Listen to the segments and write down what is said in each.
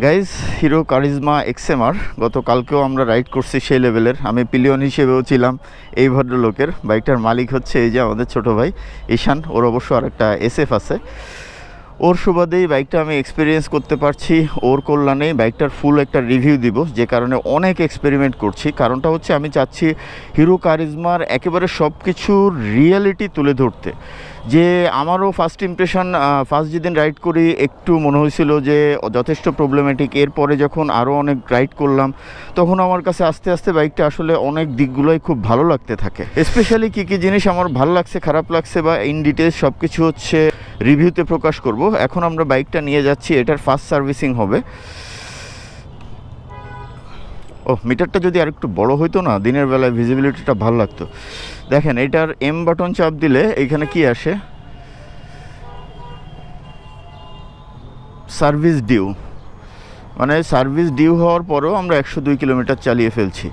Guys, hero charisma XMR গতকালকেও আমরা ride করছি সেই লেভেলের। আমি পিলিয়ন হিসেবেও ছিলাম এই ভদ্রলোকের। বাইকটার মালিক হচ্ছে এই যে আমাদের ছোট ভাই ঈশান। ওর অবশ্য আর একটা SF আছে। ওর সুবাদেই বাইকটা আমি এক্সপিরিয়েন্স করতে পারছি। ওর কল্যাণেই বাইকটার ফুল একটা রিভিউ দিব, যে কারণে অনেক এক্সপেরিমেন্ট করছি। কারণটা হচ্ছে আমি চাচ্ছি হিরো কারিজমার একেবারে সব কিছুর রিয়েলিটি তুলে ধরতে। যে আমারও ফার্স্ট ইমপ্রেশন, ফার্স্ট যেদিন রাইড করি একটু মনে হয়েছিল যে যথেষ্ট প্রবলেমেটিক। এরপরে যখন আরও অনেক রাইড করলাম তখন আমার কাছে আস্তে আস্তে বাইকটা আসলে অনেক দিকগুলোই খুব ভালো লাগতে থাকে। স্পেশালি কী কী জিনিস আমার ভালো লাগছে, খারাপ লাগছে বা ইন ডিটেলস সব কিছু হচ্ছে রিভিউতে প্রকাশ করব। এখন আমরা বাইকটা নিয়ে যাচ্ছি, এটার ফার্স্ট সার্ভিসিং হবে। মিটারটা যদি আর একটু বড় হইতো না, দিনের বেলায় ভিজিবিলিটিটা ভালো লাগতো। দেখেন, এটার M বাটন চাপ দিলে এইখানে কি আসে, সার্ভিস ডিউ। মানে সার্ভিস ডিউ হওয়ার পরেও আমরা 102 কিলোমিটার চালিয়ে ফেলছি।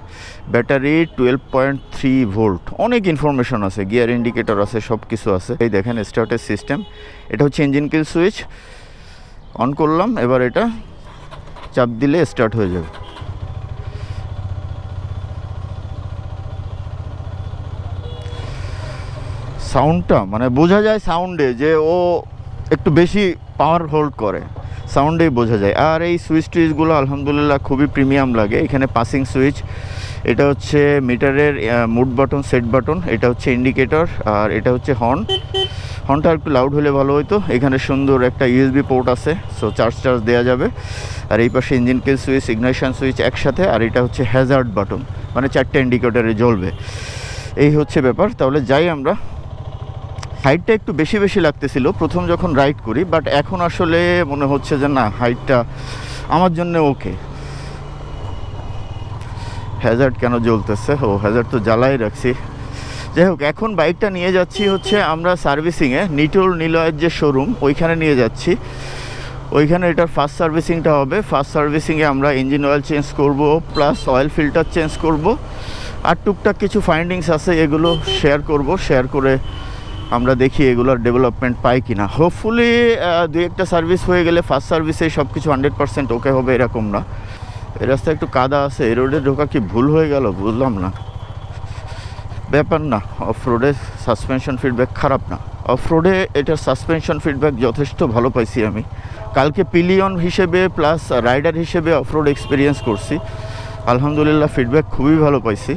Battery 12.3 volt. অনেক ইনফরমেশন আছে, গিয়ার ইন্ডিকেটর আছে, সব কিছু আছে। এই দেখেন স্টার্টের সিস্টেম। এটা হচ্ছে ইঞ্জিন কিল সুইচ। অন করলাম, এবার এটা চাপ দিলে স্টার্ট হয়ে যাবে। সাউন্ডটা মানে বোঝা যায় সাউন্ডে যে ও একটু বেশি পাওয়ার হোল্ড করে, সাউন্ডেই বোঝা যায়। আর এই সুইচ টুইচগুলো আলহামদুলিল্লাহ খুবই প্রিমিয়াম লাগে। এখানে পাসিং সুইচ, এটা হচ্ছে মিটারের মুড বাটন, সেট বাটন, এটা হচ্ছে ইন্ডিকেটর, আর এটা হচ্ছে হর্নটা একটু লাউড হলে ভালো হতো। এখানে সুন্দর একটা USB পোর্ট আছে, সো চার্জ দেওয়া যাবে। আর এই পাশে ইঞ্জিন কিল সুইচ, ইগনিশন সুইচ একসাথে। আর এটা হচ্ছে হ্যাজার্ড বাটন, মানে 4টা ইন্ডিকেটরে জ্বলবে। এই হচ্ছে ব্যাপার। তাহলে যাই আমরা। হাইটটা একটু বেশি বেশি লাগতেছিল প্রথম যখন রাইড করি, বাট এখন আসলে মনে হচ্ছে যে না, হাইটটা আমার জন্য ওকে। হ্যাজার্ড কেন জ্বলতেছে? হ্যাজার্ড তো জ্বালাই রাখছি। যাই হোক, এখন বাইকটা নিয়ে যাচ্ছি হচ্ছে আমরা সার্ভিসিংয়ে, নিটোল নিলয়ের যে শোরুম ওইখানে নিয়ে যাচ্ছি। ওইখানে এটার ফার্স্ট সার্ভিসিংটা হবে। ফার্স্ট সার্ভিসিংয়ে আমরা ইঞ্জিন অয়েল চেঞ্জ করব, প্লাস অয়েল ফিল্টার চেঞ্জ করব। আর টুকটাক কিছু ফাইন্ডিংস আছে, এগুলো শেয়ার করব। শেয়ার করে আমরা দেখি এগুলোর ডেভেলপমেন্ট পাই কিনা। হোপফুলি 2-1টা সার্ভিস হয়ে গেলে ফার্স্ট সার্ভিসে সব কিছু 100% ওকে হবে এরকম না। এই রাস্তায় একটু কাদা আছে, এই রোডে ঢোকা কি ভুল হয়ে গেল বুঝলাম না। ব্যাপার না, অফ রোডে সাসপেনশন ফিডব্যাক খারাপ না। অফ রোডে এটার সাসপেনশন ফিডব্যাক যথেষ্ট ভালো পাইছি আমি। কালকে পিলিয়ন হিসেবে প্লাস রাইডার হিসেবে অফ রোড এক্সপিরিয়েন্স করছি, আলহামদুলিল্লাহ ফিডব্যাক খুবই ভালো পাইছি।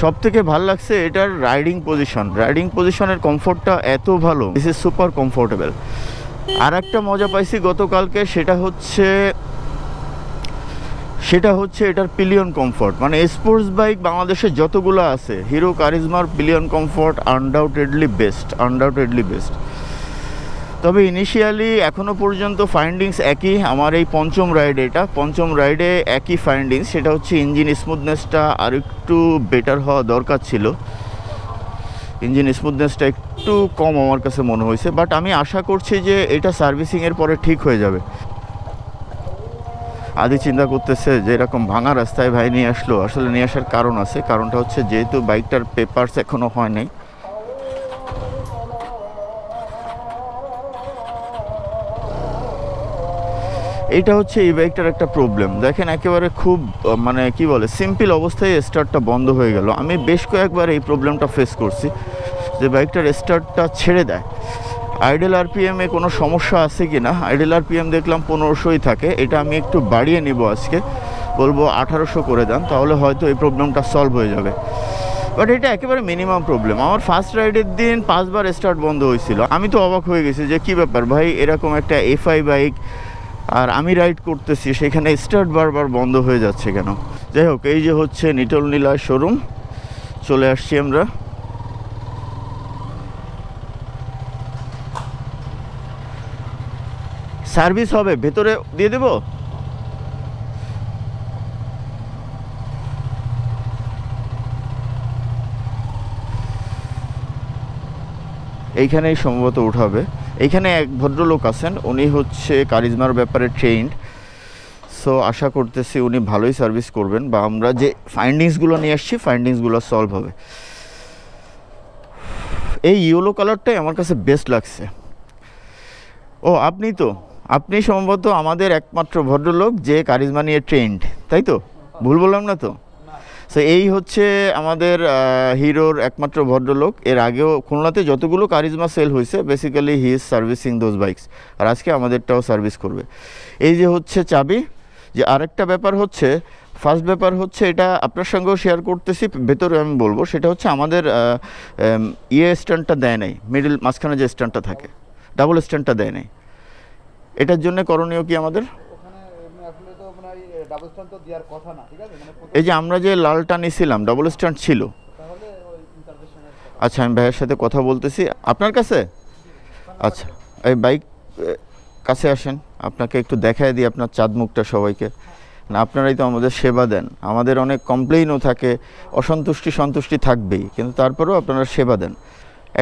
সব থেকে ভালো লাগছে এটার রাইডিং পজিশন। রাইডিং পজিশনের কমফোর্টটা এত ভালো, দিস ইজ সুপার কমফোর্টেবল। আর একটা মজা পাইছি গতকালকে, সেটা হচ্ছে এটার পিলিয়ন কমফোর্ট। মানে স্পোর্টস বাইক বাংলাদেশে যতগুলো আছে, হিরো কারিজমার পিলিয়ন কমফোর্ট আনডাউটেডলি বেস্ট। তবে ইনিশিয়ালি এখনও পর্যন্ত ফাইন্ডিংস একই। আমার এই পঞ্চম রাইডে একই ফাইন্ডিংস। সেটা হচ্ছে ইঞ্জিন স্মুথনেসটা আর একটু বেটার হওয়া দরকার ছিল। ইঞ্জিন স্মুথনেসটা একটু কম আমার কাছে মনে হয়েছে, বাট আমি আশা করছি যে এটা সার্ভিসিংয়ের পরে ঠিক হয়ে যাবে। আদি চিন্তা করতেছে যে এরকম ভাঙা রাস্তায় ভাই নিয়ে আসলো। আসলে নিয়ে আসার কারণ আছে। কারণটা হচ্ছে যেহেতু বাইকটার পেপারস এখনও হয় নাই। এইটা হচ্ছে এই বাইকটার একটা প্রবলেম। দেখেন, একেবারে খুব মানে কি বলে, সিম্পল অবস্থায় স্টার্টটা বন্ধ হয়ে গেল। আমি বেশ কয়েকবার এই প্রবলেমটা ফেস করছি যে বাইকটার স্টার্টটা ছেড়ে দেয়। আইডেল আরপিএমে কোনো সমস্যা আছে কি না? আইডেল আরপিএম দেখলাম 1500ই থাকে। এটা আমি একটু বাড়িয়ে নিব আজকে, বলবো 1800 করে দেন, তাহলে হয়তো এই প্রবলেমটা সলভ হয়ে যাবে। বাট এটা একেবারে মিনিমাম প্রবলেম। আমার ফার্স্ট রাইডের দিন 5 বার স্টার্ট বন্ধ হয়েছিল। আমি তো অবাক হয়ে গেছি যে কী ব্যাপার ভাই, এরকম একটা FI বাইক আর আমি রাইড করতেছি, সেখানে স্টার্ট বারবার বন্ধ হয়ে যাচ্ছে কেন? যাই হোক, এই যে হচ্ছে নিটোল নিলয় শোরুম, চলে আসছি আমরা। সার্ভিস হবে, ভেতরে দিয়ে দেব। এইখানেই সম্ভবত উঠাবে। এইখানে এক ভদ্রলোক আছেন, উনি হচ্ছে কারিজমার ব্যাপারে ট্রেন্ড। সো আশা করতেছি উনি ভালোই সার্ভিস করবেন, বা আমরা যে ফাইন্ডিংসগুলো নিয়ে আসছি ফাইন্ডিংসগুলো সলভ হবে। এই ইয়েলো কালারটাই আমার কাছে বেস্ট লাগছে। আপনি তো আপনি সম্ভবত আমাদের একমাত্র ভদ্রলোক যে কারিজমা নিয়ে ট্রেন্ড, তাই তো? ভুল বললাম না তো? সো এই হচ্ছে আমাদের হিরোর একমাত্র ভদ্রলোক। এর আগেও খুলনাতে যতগুলো কারিজমা সেল হয়েছে basically he is servicing those bikes, আর আজকে আমাদেরটাও সার্ভিস করবে। এই যে হচ্ছে চাবি। যে আরেকটা ব্যাপার হচ্ছে, ফার্স্ট ব্যাপার হচ্ছে এটা আপনার সঙ্গেও শেয়ার করতেছি, ভেতরে আমি বলবো, সেটা হচ্ছে আমাদের স্ট্যান্ডটা দেয় নাই, মিডল মাঝখানে যে স্ট্যান্ডটা থাকে, ডাবল স্ট্যান্ডটা দেয় নাই। এটার জন্য করণীয় কি আমাদের? এই যে আমরা যে লালটা নিয়েছিলাম ডাবল স্ট্যান্ড ছিল। আচ্ছা, আমি ভাইয়ের সাথে কথা বলতেছি আপনার কাছে। আচ্ছা, এই বাইক কাছে আসেন, আপনাকে একটু দেখায় দিই আপনার চাঁদ মুখটা সবাইকে। না, আপনারাই তো আমাদের সেবা দেন, আমাদের অনেক কমপ্লেইনও থাকে, সন্তুষ্টি থাকবেই, কিন্তু তারপরেও আপনারা সেবা দেন।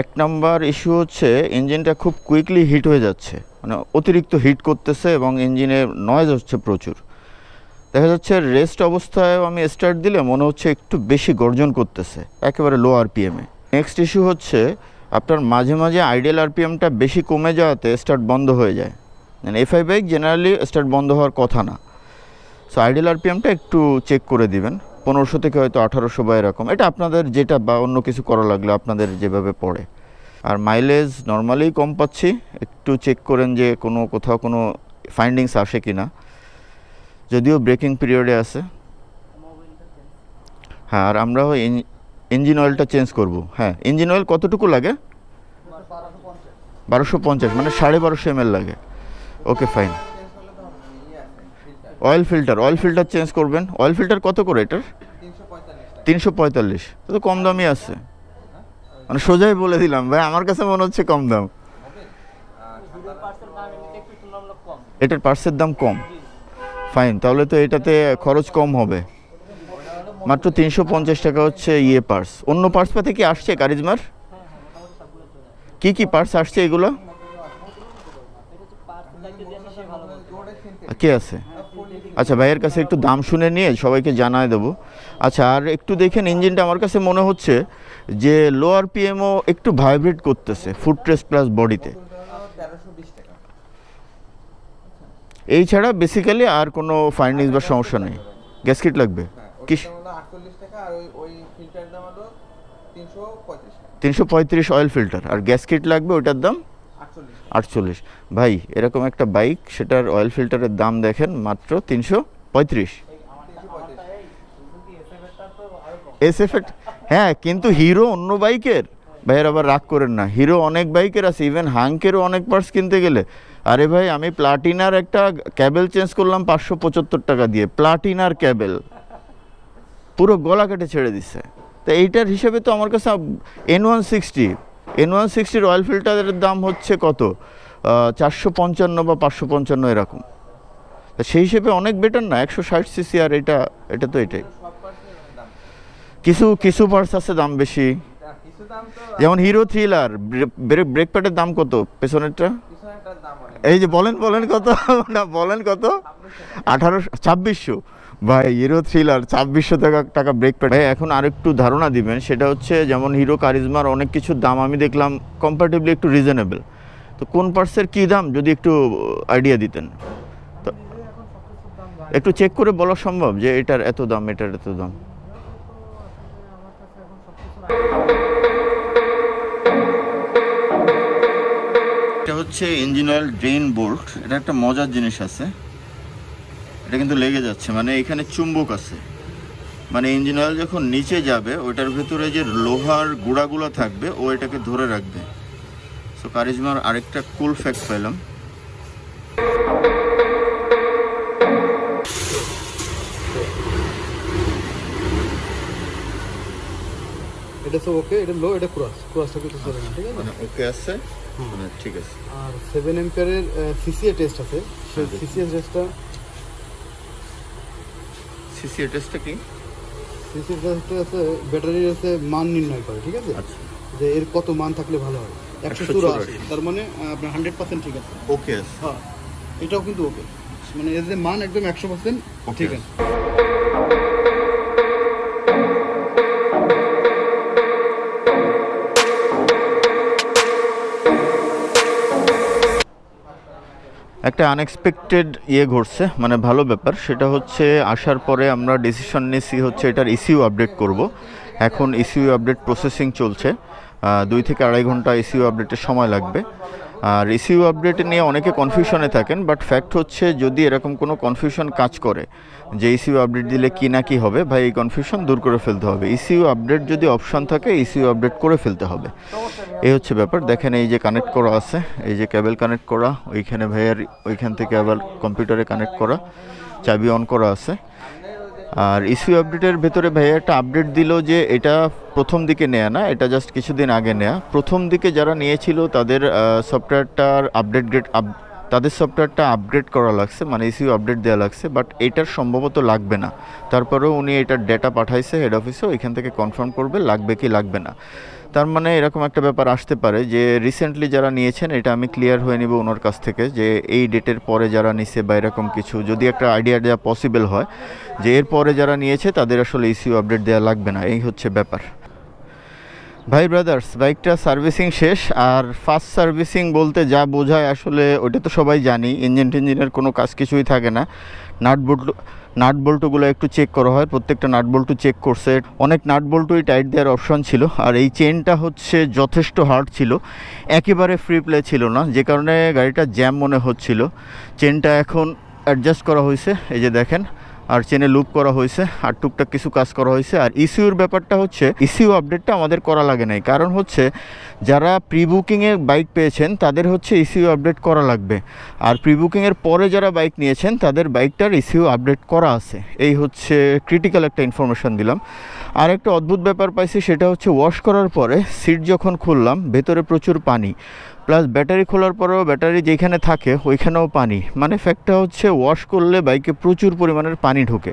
এক নাম্বার ইস্যু হচ্ছে ইঞ্জিনটা খুব কুইকলি হিট হয়ে যাচ্ছে, মানে অতিরিক্ত হিট করতেছে এবং ইঞ্জিনে নয়েজ হচ্ছে প্রচুর। দেখা যাচ্ছে রেস্ট অবস্থায়ও আমি স্টার্ট দিলে মনে হচ্ছে একটু বেশি গর্জন করতেছে, একেবারে লো আরপিএমে। নেক্সট ইস্যু হচ্ছে আপনার মাঝে মাঝে আইডিয়াল আরপিএমটা বেশি কমে যাওয়াতে স্টার্ট বন্ধ হয়ে যায়। মানে এফআই বাইক জেনারেলি স্টার্ট বন্ধ হওয়ার কথা না। সো আইডিয়াল আরপিএমটা একটু চেক করে দিবেন, 1500 থেকে হয়তো 1800 বা এরকম। এটা আপনাদের যেটা বা অন্য কিছু করা লাগলে আপনাদের যেভাবে পড়ে। আর মাইলেজ নর্মালি কম পাচ্ছি, একটু চেক করেন যে কোথাও কোনো ফাইন্ডিংস আসে কি না, যদিও ব্রেকিং পিরিয়ডে আছে। হ্যাঁ, আর আমরা ইঞ্জিন অয়েলটা চেঞ্জ করব। হ্যাঁ, ইঞ্জিন অয়েল কতটুকু লাগে? 1250, মানে 1250 ml লাগে। ওকে, ফাইন। অয়েল ফিল্টার চেঞ্জ করবেন। অয়েল ফিল্টার কত করে এটার? 345। তো কম দামই আছে, মানে সোজাই বলে দিলাম ভাই, আমার কাছে মনে হচ্ছে কম দাম। এটার পার্টসের দাম কম, ফাইন। তাহলে তো এটাতে খরচ কম হবে, মাত্র 350 টাকা হচ্ছে পার্টস। অন্য পার্টস পাতে কি আসছে কারিজমার? কি কি পার্টস আসছে এগুলো? কে আছে? আচ্ছা, ভাইয়ের কাছে একটু দাম শুনে নিয়ে সবাইকে জানায় দেবো। আচ্ছা, আর একটু দেখেন ইঞ্জিনটা, আমার কাছে মনে হচ্ছে যে লো আরপিএমও একটু ভাইব্রেট করতেছে ফুট ট্রেস প্লাস বডিতে। এই ছাড়া বেসিক্যালি আর কোনো ফাইন্ডিংস বা সমস্যা নেই। গ্যাসকিট লাগবে কি? 335 অয়েল ফিল্টার, আর গ্যাসকিট লাগবে, ওইটার দাম 48। ভাই, এরকম একটা বাইক, সেটার অয়েল ফিল্টারের দাম দেখেন মাত্র 335। এসএফ, হ্যাঁ, কিন্তু হিরো অন্য বাইকের, ভাইয়ের আবার রাগ করেন না, হিরো অনেক বাইকের আছে, ইভেন হাঙ্কেরও অনেক পার্টস কিনতে গেলে। আরে ভাই, আমি প্লাটিনার একটা ক্যাবেল চেঞ্জ করলাম 575 টাকা দিয়ে, প্লাটিনার ক্যাবেল, পুরো গলা কেটে ছেড়ে দিচ্ছে। তো এইটার হিসেবে তো আমার কাছে N160 অয়েল ফিল্টারের দাম হচ্ছে কত? 455 বা 555 এরকম। তো সেই হিসেবে অনেক বেটার না 160 সিসি। আর এটা তো এটাই, কিছু পার্টস আছে দাম বেশি, যেমন হিরো থ্রিলার ব্রেক প্যাডের দাম কত পেছনেরটা? এই যে বলেন কত না, বলেন কত? 2600। ভাই, হিরো থ্রিলার 2600 টাকা ব্রেক প্যাড। ভাই, এখন আরেকটু ধারণা দিবেন, সেটা হচ্ছে যেমন হিরো কারিজমার অনেক কিছুর দাম আমি দেখলাম কম্পারেটিভলি একটু রিজনেবল। তো কোন পার্টসের কী দাম যদি একটু আইডিয়া দিতেন, তো একটু চেক করে বলা সম্ভব যে এটার এত দাম, এটার এত দাম। এটা হচ্ছে ইঞ্জিন অয়েল ড্রেন বোল্ট। এটা একটা মজার জিনিস আছে, এটা কিন্তু লেগে যাচ্ছে, মানে এখানে চুম্বক আছে, মানে ইঞ্জিন অয়েল যখন নিচে যাবে ওইটার ভেতরে যে লোহার গুঁড়াগুলো থাকবে ও এটাকে ধরে রাখবে। সো কারিজমার আরেকটা কুল ফ্যাক্ট পেলাম। এটা তো ওকে, এটা লো, এটা ক্রসটা কিছু চলে না, ঠিক আছে? মানে ওকে আছে, মানে ঠিক আছে। আর 7 এম্পিয়ারের সিসিএ টেস্ট আছে, সেই সিসিএ টেস্টটা কি? সিসিএ টেস্টটা আছে ব্যাটারির আছে মান নির্ণয় করে, ঠিক আছে? আচ্ছা, যে এর কত মান থাকলে ভালো হয়। 184, তার মানে আপনার 100% ঠিক আছে, ওকে আছে। হ্যাঁ, এটাও কিন্তু ওকে, মানে এর যে মান একদম 100% ঠিক আছে। একটা আনএক্সপেক্টেড ঘটছে, মানে ভালো ব্যাপার। সেটা হচ্ছে আসার পরে আমরা ডিসিশন নিয়েছি হচ্ছে এটার ইসিইউ আপডেট করব। এখন ইসিইউ আপডেট প্রসেসিং চলছে, 2 থেকে 2.5 ঘন্টা ইসিইউ আপডেটের সময় লাগবে। আর ইসিইউ আপডেট নিয়ে অনেকে কনফিউশনে থাকেন, বাট ফ্যাক্ট হচ্ছে যদি এরকম কোনো কনফিউশন কাজ করে যে ইসিইউ আপডেট দিলে কি না কি হবে, ভাই এই কনফিউশন দূর করে ফেলতে হবে। ইসিইউ আপডেট যদি অপশন থাকে ইসিইউ আপডেট করে ফেলতে হবে, এই হচ্ছে ব্যাপার। দেখেন এই যে কানেক্ট করা আছে, এই যে কেবল কানেক্ট করা, ওইখানে ভাইয়ার ওইখান থেকে আবার কম্পিউটারে কানেক্ট করা, চাবি অন করা আছে। আর ইসিইউ আপডেটের ভেতরে ভাইয়া একটা আপডেট দিল যে এটা প্রথম দিকে নেয়া না, এটা জাস্ট কিছুদিন আগে নেয়া। প্রথম দিকে যারা নিয়েছিল তাদের সফটওয়্যারটার তাদের সফটওয়্যারটা আপগ্রেড করা লাগছে, মানে ইসিইউ আপডেট দেওয়া লাগছে, বাট এটার সম্ভবত লাগবে না। তারপরেও উনি এটার ডেটা পাঠাইছে হেড অফিসে, ওইখান থেকে কনফার্ম করবে লাগবে কি লাগবে না। তার মানে এরকম একটা ব্যাপার আসতে পারে যে রিসেন্টলি যারা নিয়েছেন, এটা আমি ক্লিয়ার হয়ে নিব ওনার কাছ থেকে যে এই ডেটের পরে যারা নিছে বা এরকম কিছু যদি একটা আইডিয়া দেওয়া পসিবল হয় যে এর পরে যারা নিয়েছে তাদের আসলে ইসিইউ আপডেট দেওয়া লাগবে না, এই হচ্ছে ব্যাপার। ভাই ব্রাদার্স, বাইকটা সার্ভিসিং শেষ। আর ফার্স্ট সার্ভিসিং বলতে যা বোঝায় আসলে ওইটা তো সবাই জানি, ইঞ্জিনের কোনো কাজ কিছুই থাকে না। নাট বল্টুগুলো একটু চেক করা হয়, প্রত্যেকটা নাট বল্টু চেক করছে, অনেক নাট বল্টুই টাইট দেওয়ার অপশন ছিল। আর এই চেনটা হচ্ছে যথেষ্ট হার্ড ছিল, একেবারে ফ্রি প্লে ছিল না, যে কারণে গাড়িটা জ্যাম মনে হচ্ছিল। চেনটা এখন অ্যাডজাস্ট করা হয়েছে, এই যে দেখেন, আর চেনে লুপ করা হয়েছে, আর টুকটাক কিছু কাজ করা হয়েছে। আর ইসিইউর ব্যাপারটা হচ্ছে ইসিইউ আপডেটটা আমাদের করা লাগে নাই, কারণ হচ্ছে যারা প্রি বুকিংয়ে বাইক পেয়েছেন তাদের হচ্ছে ইসিইউ আপডেট করা লাগবে। আর প্রি বুকিংয়ের পরে যারা বাইক নিয়েছেন তাদের বাইকটার ইসিইউ আপডেট করা আছে, এই হচ্ছে ক্রিটিক্যাল একটা ইনফরমেশান দিলাম। আর একটা অদ্ভুত ব্যাপার পাইছি, সেটা হচ্ছে ওয়াশ করার পরে সিট যখন খুললাম ভেতরে প্রচুর পানি, প্লাস ব্যাটারি খোলার পরেও ব্যাটারি যেখানে থাকে ওইখানেও পানি। মানে ফ্যাক্টটা হচ্ছে ওয়াশ করলে বাইকে প্রচুর পরিমাণের পানি ঢোকে।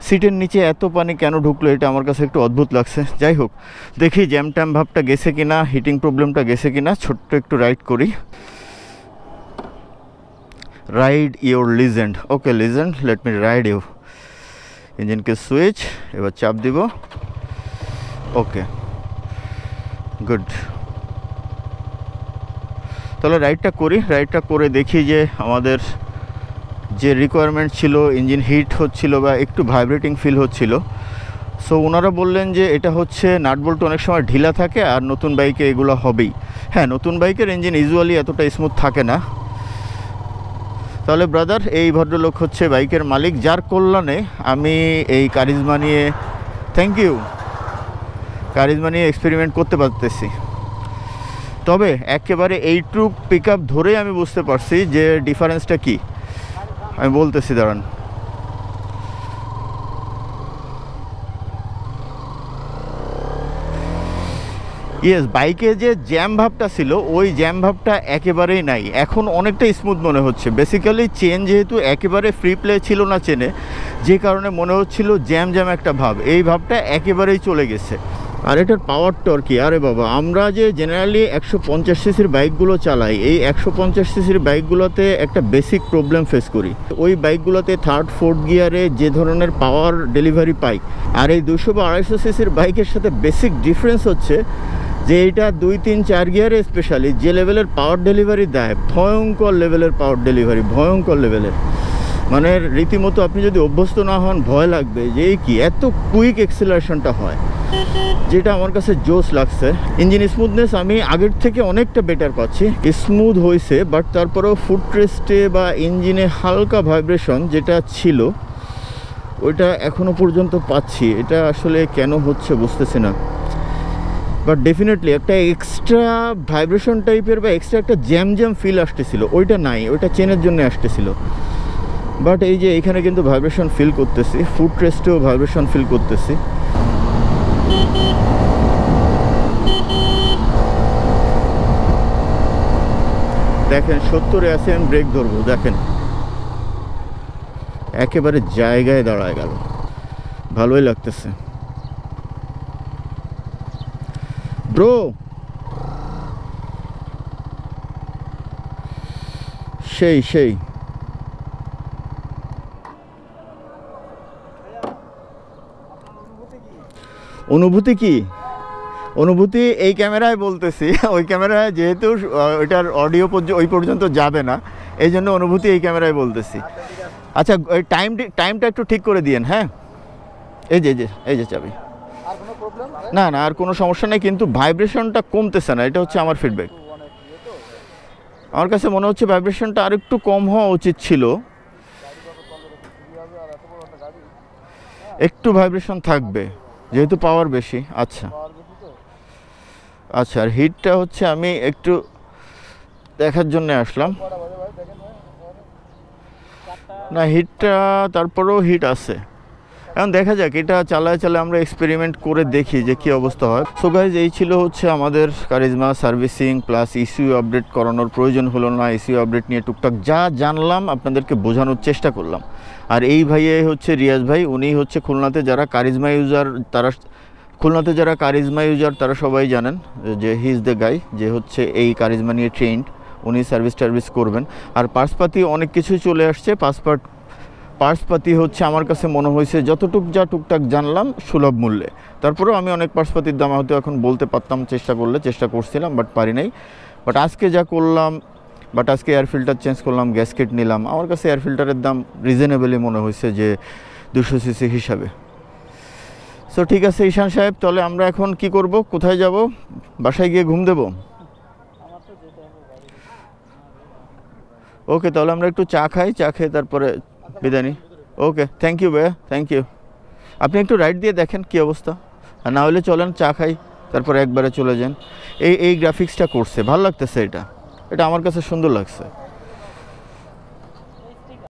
সিটের নিচে এত পানি কেন ঢুকলো এটা আমার কাছে একটু অদ্ভুত লাগছে। যাই হোক, দেখি জ্যাম ট্যাম ভাবটা গেছে কিনা, হিটিং প্রবলেমটা গেছে কিনা। ছোট্ট একটু রাইড করি, ride your legend. Okay legend, let me ride you. ইঞ্জিনকে সুইচ, এবার চাপ দিব। Okay, good. তাহলে রাইডটা করি, রাইডটা করে দেখি যে আমাদের যে রিকোয়ারমেন্ট ছিল, ইঞ্জিন হিট হচ্ছিল বা একটু ভাইব্রেটিং ফিল হচ্ছিল। সো ওনারা বললেন যে এটা হচ্ছে নাট বল্ট অনেক সময় ঢিলা থাকে আর নতুন বাইকে এগুলো হবেই। হ্যাঁ, নতুন বাইকের ইঞ্জিন ইউজুয়ালি এতটা স্মুথ থাকে না। তাহলে ব্রাদার, এই ভদ্রলোক হচ্ছে বাইকের মালিক, যার কল্যাণে আমি এই কারিজমা নিয়ে, থ্যাংক ইউ, কারিজমা নিয়ে এক্সপেরিমেন্ট করতে পারতেছি। তবে একেবারে এইটুক পিক আপ ধরেই আমি বুঝতে পারছি যে ডিফারেন্সটা কি। আমি বলতেছি, দাঁড়ান। ইয়েস, বাইকে যে জ্যাম ভাবটা ছিল ওই জ্যাম ভাবটা একেবারেই নাই, এখন অনেকটা স্মুথ মনে হচ্ছে। বেসিক্যালি চেন যেহেতু একেবারে ফ্রি প্লে ছিল না চেনে, যে কারণে মনে হচ্ছিল জ্যাম জ্যাম একটা ভাব, এই ভাবটা একেবারেই চলে গেছে। আর এটার পাওয়ার টর্কি, আরে বাবা, আমরা যে জেনারেলি 150 সিসির বাইকগুলো চালাই, এই 150 সিসির বাইকগুলোতে একটা বেসিক প্রবলেম ফেস করি। ওই বাইকগুলোতে 3rd 4th গিয়ারে যে ধরনের পাওয়ার ডেলিভারি পাই, আর এই 200 বা 250 সিসির বাইকের সাথে বেসিক ডিফারেন্স হচ্ছে যে এটা 2, 3, 4 গিয়ারে স্পেশালি যে লেভেলের পাওয়ার ডেলিভারি দেয়, ভয়ঙ্কর লেভেলের পাওয়ার ডেলিভারি, ভয়ঙ্কর লেভেলের। মানে রীতিমতো আপনি যদি অভ্যস্ত না হন ভয় লাগবে যে এই কি এত কুইক এক্সেলারেশনটা হয়, যেটা আমার কাছে জোস লাগছে। ইঞ্জিন স্মুথনেস আমি আগের থেকে অনেকটা বেটার পাচ্ছি, স্মুথ হয়েছে, বাট তারপরেও ফুট রেস্টে বা ইঞ্জিনে হালকা ভাইব্রেশন যেটা ছিল ওইটা এখনও পর্যন্ত পাচ্ছি। এটা আসলে কেন হচ্ছে বুঝতেছি না, বাট ডেফিনেটলি একটা এক্সট্রা ভাইব্রেশন টাইপের বা এক্সট্রা একটা জ্যাম জ্যাম ফিল আসতেছিল, ওইটা নাই, ওইটা চেনের জন্য আসতেছিল। বাট এই যে এখানে কিন্তু ভাইব্রেশন ফিল করতেছি, ফুট রেস্টেও ভাইব্রেশন ফিল করতেছি। দেখেন 70-এ আছে, আমি ব্রেক ধরবো, দেখেন একেবারে জায়গায় দাঁড়ায় গেল, ভালোই লাগতেছে ব্রো। সেই সেই অনুভূতি কি? অনুভূতি এই ক্যামেরায় বলতেছি, ওই ক্যামেরায় যেহেতু ওইটার অডিও ওই পর্যন্ত যাবে না, এই জন্য অনুভূতি এই ক্যামেরায় বলতেছি। আচ্ছা ওই টাইমটা একটু ঠিক করে দিয়েন। হ্যাঁ এই যে চাবি। আর কোনো প্রবলেম? না না আর কোনো সমস্যা নেই, কিন্তু ভাইব্রেশনটা কমতেছে না, এটা হচ্ছে আমার ফিডব্যাক। আমার কাছে মনে হচ্ছে ভাইব্রেশনটা আর একটু কম হওয়া উচিত ছিল, একটু ভাইব্রেশন থাকবে যেহেতু পাওয়ার বেশি। আচ্ছা আচ্ছা, আর হিটটা হচ্ছে আমি একটু দেখার জন্য আসলাম। না হিটটা তারপরেও হিট আছে, এখন দেখা যাক, এটা চালায় আমরা এক্সপেরিমেন্ট করে দেখি যে কি অবস্থা হয়। সো গাইজ এই ছিল হচ্ছে আমাদের charisma servicing plus issue update করানোর প্রয়োজন হলো না। ইস্যু আপডেট নিয়ে টুকটাক যা জানলাম আপনাদেরকে বোঝানোর চেষ্টা করলাম। আর এই ভাইয়ে হচ্ছে রিয়াজ ভাই, উনি হচ্ছে খুলনাতে যারা কারিজমা ইউজার তারা সবাই জানেন যে হি ইজ দ্য গাই, যে হচ্ছে এই কারিজমা নিয়ে ট্রেন্ড, উনি সার্ভিস করবেন। আর পার্সপাতি অনেক কিছুই চলে আসছে, পার্সপাতি হচ্ছে আমার কাছে মনে হয়েছে যা টুকটাক জানলাম সুলভ মূল্যে। তারপরেও আমি অনেক পার্সপাতির দাম হয়তো এখন বলতে পারতাম চেষ্টা করছিলাম, বাট পারি নাই। বাট আজকে যা করলাম, আজকে এয়ার ফিল্টার চেঞ্জ করলাম, গ্যাসকেট নিলাম, আমার কাছে এয়ার ফিল্টারের দাম রিজনেবলি মনে হয়েছে যে 200 সিসি হিসাবে। সো ঠিক আছে ঈশান সাহেব, তাহলে আমরা এখন কি করব, কোথায় যাব? বাসায় গিয়ে ঘুম দেব? ওকে, তাহলে আমরা একটু চা খেয়ে তারপরে বিদায় নিই। ওকে, থ্যাংক ইউ ভাইয়া, থ্যাংক ইউ। আপনি একটু রাইট দিয়ে দেখেন কি অবস্থা, আর না হলে চলেন চা খাই তারপরে একবারে চলে যান। এই গ্রাফিক্সটা করছে, ভালো লাগতেছে, এটা আমার কাছে সুন্দর লাগছে।